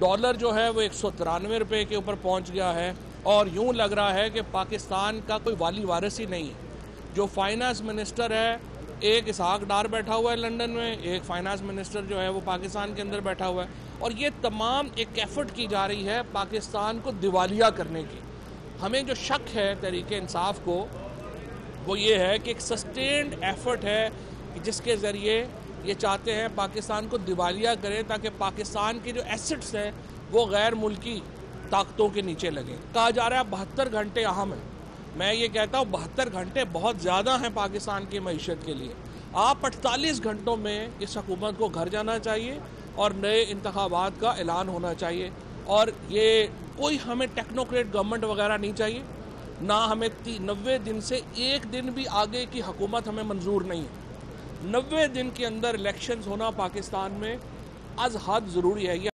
Dollar जो है वो 193 रुपये के ऊपर पहुंच गया है और यूं लग रहा है कि पाकिस्तान का कोई वाली वारिस ही नहीं है। जो फाइनेंस मिनिस्टर है, एक इसहाक डार बैठा हुआ है लंदन में, एक फाइनेंस मिनिस्टर जो है वो पाकिस्तान के अंदर बैठा हुआ है और ये तमाम एक एफर्ट की जा रही है पाकिस्तान को दिवालिया करने की। हमें जो शक है तहरीक इंसाफ को वो ये है कि एक सस्टेन्ड एफर्ट है कि जिसके ज़रिए ये चाहते हैं पाकिस्तान को दिवालिया करें ताकि पाकिस्तान के जो एसेट्स हैं वो गैर मुल्की ताकतों के नीचे लगें। कहा जा रहा है 72 घंटे अहम हैं। मैं ये कहता हूँ 72 घंटे बहुत ज़्यादा हैं पाकिस्तान की मईशत के लिए। आप 48 घंटों में इस हुकूमत को घर जाना चाहिए और नए इंतखाबात का ऐलान होना चाहिए। और ये कोई हमें टेक्नोक्रेट गवर्नमेंट वगैरह नहीं चाहिए, ना हमें 90 दिन से एक दिन भी आगे की हुकूमत हमें मंजूर नहीं है। 90 दिन के अंदर इलेक्शंस होना पाकिस्तान में अज हद ज़रूरी है।